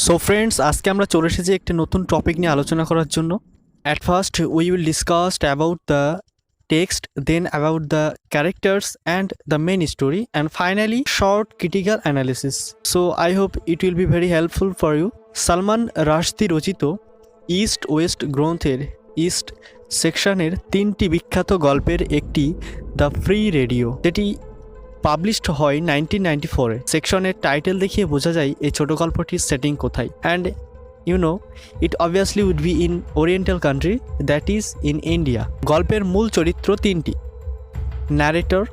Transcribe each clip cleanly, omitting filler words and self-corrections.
So friends, আজকে আমরা চলে এসেছি একটি নতুন টপিক নিয়ে আলোচনা করার জন্য। At first we will discuss about the text, then about the characters and the main story, and finally short critical analysis. So I hope it will be very helpful for you. Salman Rushdie রচিত east West গ্রন্থের east সেকশনের 3টি বিখ্যাত গল্পের একটি the free radio, যেটি published হয় 1994-এ। সেকশনের টাইটেল দেখিয়ে বোঝা যায় এই ছোট গল্পটির সেটিং কোথায়। And you know it obviously would be in oriental country, that is in India. গল্পের মূল চরিত্র 3টি: narrator,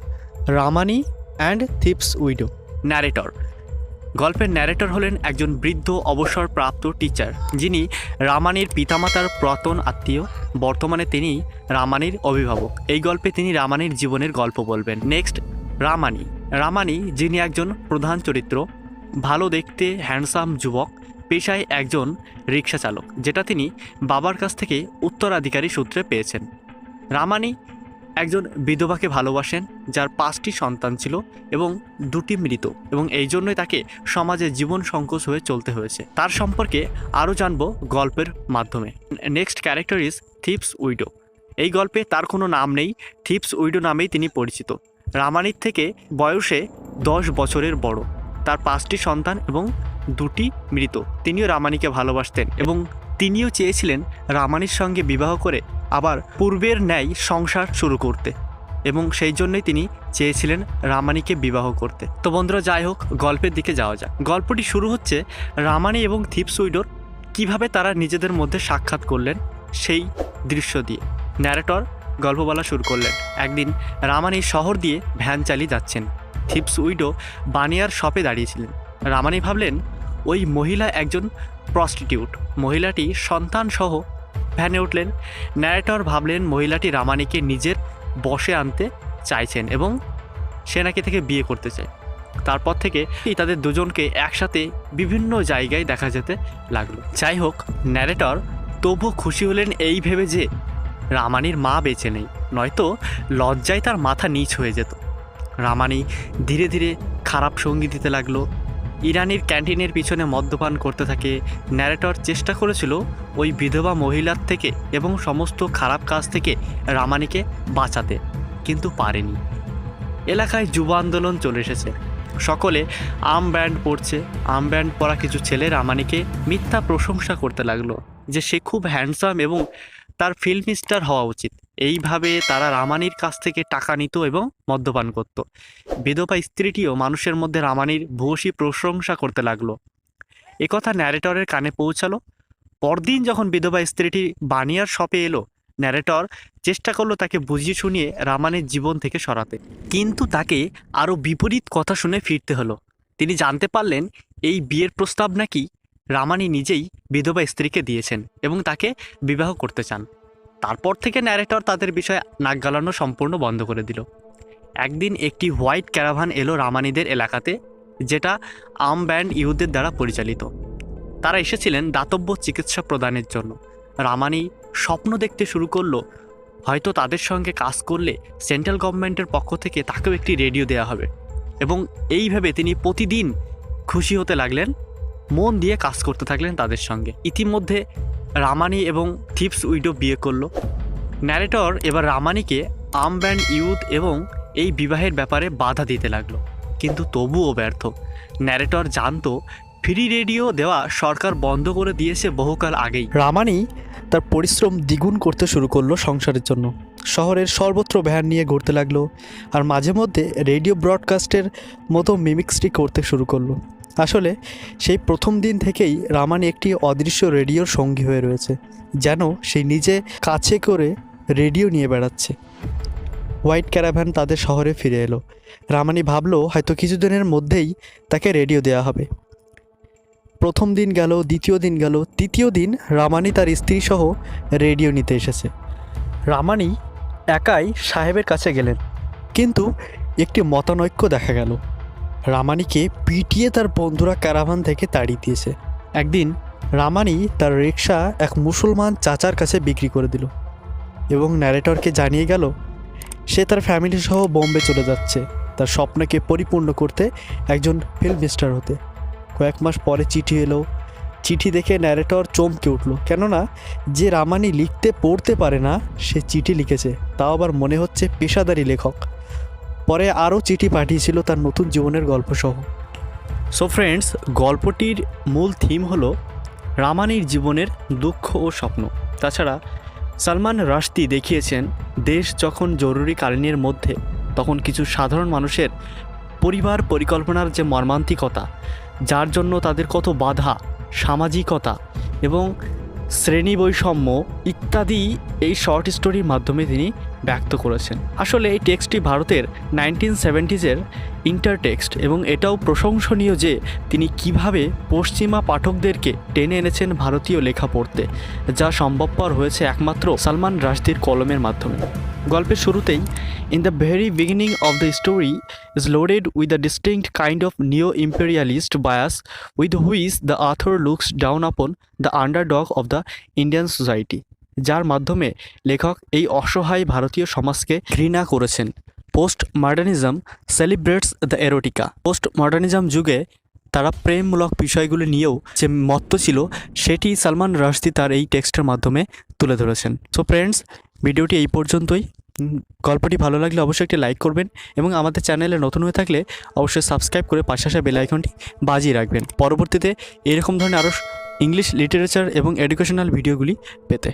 Ramani and thief's widow. Narrator, গল্পের ন্যারেটর হলেন একজন বৃদ্ধ অবসরপ্রাপ্ত টিচার, যিনি রামানির পিতামাতার পুরাতন আত্মীয়। বর্তমানে তিনি রামানির অভিভাবক। এই গল্পে তিনি রামানির জীবনের গল্প বলবেন। নেক্সট, রামানি। রামানি, যিনি একজন প্রধান চরিত্র, ভালো দেখতে হ্যান্ডসাম যুবক, পেশায় একজন রিক্সা চালক, যেটা তিনি বাবার কাছ থেকে উত্তরাধিকারী সূত্রে পেয়েছেন। রামানি একজন বিধবাকে ভালোবাসেন, যার 5টি সন্তান ছিল এবং 2টি মৃত, এবং এই জন্যই তাকে সমাজে জীবন সংকোচ হয়ে চলতে হয়েছে। তার সম্পর্কে আরও জানব গল্পের মাধ্যমে। Next character is thieves widow. এই গল্পে তার কোনো নাম নেই, থিপস উইডো নামেই তিনি পরিচিত। রামানির থেকে বয়সে 10 বছরের বড়, তার 5টি সন্তান এবং 2টি মৃত। তিনিও রামানিকে ভালোবাসতেন এবং তিনিও চেয়েছিলেন রামানির সঙ্গে বিবাহ করে আবার পূর্বের ন্যায় সংসার শুরু করতে, এবং সেই জন্যই তিনি চেয়েছিলেন রামানিকে বিবাহ করতে। তো বন্ধুরা, যাই হোক, গল্পের দিকে যাওয়া যাক। গল্পটি শুরু হচ্ছে রামানি এবং থিপস উইডোর কীভাবে তারা নিজেদের মধ্যে সাক্ষাৎ করলেন সেই দৃশ্য দিয়ে। ন্যারেটর গল্প বলা শুরু করলেন। একদিন রামানি শহর দিয়ে ভ্যান চালিয়ে যাচ্ছেন। থিপস উইডো বানিয়ার শপে দাঁড়িয়েছিলেন। রামানি ভাবলেন ওই মহিলা একজন প্রস্টিটিউট। মহিলাটি সন্তানসহ ভ্যানে উঠলেন। ন্যারেটর ভাবলেন মহিলাটি রামানিকে নিজের বশে আনতে চাইছেন এবং সে নাকি থেকে বিয়ে করতে চায়। তারপর থেকে তাদের দুজনকে একসাথে বিভিন্ন জায়গায় দেখা যেতে লাগলো। যাই হোক, ন্যারেটর তবু খুশি হলেন এই ভেবে যে রামানির মা বেঁচে নেই, নয়তো লজ্জায় তার মাথা নিচ হয়ে যেত। রামানি ধীরে ধীরে খারাপ সঙ্গী দিতে লাগলো, ইরানির ক্যান্টিনের পিছনে মদ্যপান করতে থাকে। ন্যারেটর চেষ্টা করেছিল ওই বিধবা মহিলার থেকে এবং সমস্ত খারাপ কাজ থেকে রামানিকে বাঁচাতে, কিন্তু পারেনি। এলাকায় যুব আন্দোলন চলে এসেছে। সকলে আর্ম ব্যান্ড পরছে। আর্ম ব্যান্ড পরা কিছু ছেলে রামানিকে মিথ্যা প্রশংসা করতে লাগলো যে সে খুব হ্যান্ডসাম এবং তার ফিল্ম স্টার হওয়া উচিত। এইভাবে তারা রামানির কাছ থেকে টাকা নিত এবং মদ্যপান করত। বিধবা স্ত্রীটিও মানুষের মধ্যে রামানির ভূয়সী প্রশংসা করতে লাগলো। একথা ন্যারেটরের কানে পৌঁছালো। পরদিন যখন বিধবা স্ত্রীটি বানিয়ার শপে এলো, ন্যারেটর চেষ্টা করলো তাকে বুঝিয়ে শুনিয়ে রামানির জীবন থেকে সরাতে, কিন্তু তাকে আরও বিপরীত কথা শুনে ফিরতে হলো। তিনি জানতে পারলেন এই বিয়ের প্রস্তাব নাকি রামানি নিজেই বিধবা স্ত্রীকে দিয়েছেন এবং তাকে বিবাহ করতে চান। তারপর থেকে ন্যারেটর তাদের বিষয়ে নাক গালানো সম্পূর্ণ বন্ধ করে দিল। একদিন একটি হোয়াইট ক্যারাভান এলো রামানিদের এলাকাতে, যেটা আর্ম ব্যান্ড ইউথদের দ্বারা পরিচালিত। তারা এসেছিলেন দাতব্য চিকিৎসা প্রদানের জন্য। রামানি স্বপ্ন দেখতে শুরু করলো হয়তো তাদের সঙ্গে কাজ করলে সেন্ট্রাল গভর্নমেন্টের পক্ষ থেকে তাকেও একটি রেডিও দেওয়া হবে, এবং এইভাবে তিনি প্রতিদিন খুশি হতে লাগলেন, মন দিয়ে কাজ করতে থাকলেন তাদের সঙ্গে। ইতিমধ্যে রামানি এবং থিপস উইডো বিয়ে করলো। ন্যারেটর এবার রামানিকে আর্ম ব্যান্ড ইউথ এবং এই বিবাহের ব্যাপারে বাধা দিতে লাগলো, কিন্তু তবুও ব্যর্থ। ন্যারেটর জানতো ফ্রি রেডিও দেওয়া সরকার বন্ধ করে দিয়েছে বহুকাল আগেই। রামানি তার পরিশ্রম দ্বিগুণ করতে শুরু করলো সংসারের জন্য। শহরের সর্বত্র ভ্যান নিয়ে ঘুরতে লাগলো, আর মাঝে মধ্যে রেডিও ব্রডকাস্টের মতো মিমিক্সটি করতে শুরু করলো। আসলে সেই প্রথম দিন থেকেই রামানি একটি অদৃশ্য রেডিওর সঙ্গী হয়ে রয়েছে, যেন সে নিজে কাছে করে রেডিও নিয়ে বেড়াচ্ছে। হোয়াইট ক্যারাভ্যান তাদের শহরে ফিরে এলো। রামানি ভাবলো হয়তো কিছুদিনের মধ্যেই তাকে রেডিও দেওয়া হবে। প্রথম দিন গেল, দ্বিতীয় দিন গেল, তৃতীয় দিন রামানি তার স্ত্রী সহ রেডিও নিতে এসেছে। রামানি একাই সাহেবের কাছে গেলেন, কিন্তু একটি মতানৈক্য দেখা গেল। রামানিকে পিটিয়ে তার বন্ধুরা ক্যারাভান থেকে তাড়িয়ে দিয়েছে। একদিন রামানি তার রিক্সা এক মুসলমান চাচার কাছে বিক্রি করে দিল এবং ন্যারেটরকে জানিয়ে গেল সে তার ফ্যামিলি সহ বোম্বে চলে যাচ্ছে তার স্বপ্নকে পরিপূর্ণ করতে, একজন ফিল্ম স্টার হতে। কয়েক মাস পরে চিঠি এলো। চিঠি দেখে ন্যারেটর চমকে উঠল, কেননা যে রামানি লিখতে পড়তে পারে না সে চিঠি লিখেছে, তাও আবার মনে হচ্ছে পেশাদারি লেখক। পরে আরও চিঠি পাঠিয়েছিল তার নতুন জীবনের গল্পসহ। সো ফ্রেন্ডস, গল্পটির মূল থিম হলো রামানির জীবনের দুঃখ ও স্বপ্ন। তাছাড়া সালমান রাশদি দেখিয়েছেন দেশ যখন জরুরিকালীনের মধ্যে, তখন কিছু সাধারণ মানুষের পরিবার পরিকল্পনার যে মর্মান্তিকতা, যার জন্য তাদের কত বাধা, সামাজিকতা এবং শ্রেণী বৈষম্য ইত্যাদি এই শর্ট স্টোরির মাধ্যমে তিনি ব্যক্ত করেছেন। আসলে এই টেক্সটটি ভারতের 1970s ইন্টারটেক্সট, এবং এটাও প্রশংসনীয় যে তিনি কিভাবে পশ্চিমা পাঠকদেরকে টেনে এনেছেন ভারতীয় লেখা পড়তে, যা সম্ভবপর হয়েছে একমাত্র সালমান রাশদির কলমের মাধ্যমে। গল্পের শুরুতেই in the very beginning of the story is loaded with a distinct kind of neo-imperialist bias with which the author looks down upon the underdog of the Indian society, যার মাধ্যমে লেখক এই অসহায় ভারতীয় সমাজকে ঘৃণা করেছেন। Post modernism celebrates the erotica. Post modernism যুগে তারা প্রেমমূলক বিষয়গুলি নিয়েও যে মত্ত ছিল, সেটি সালমান রাশদি তার এই টেক্সটের মাধ্যমে তুলে ধরেছেন। সো ফ্রেন্ডস, ভিডিওটি এই পর্যন্তই। গল্পটি ভালো লাগলে অবশ্যই একটি লাইক করবেন, এবং আমাদের চ্যানেলে নতুন হয়ে থাকলে অবশ্যই সাবস্ক্রাইব করে পাশে আসা বেল আইকনটি বাজিয়ে রাখবেন, পরবর্তীতে এরকম ধরনের আরও ইংলিশ লিটারেচার এবং এডুকেশনাল ভিডিওগুলি পেতে।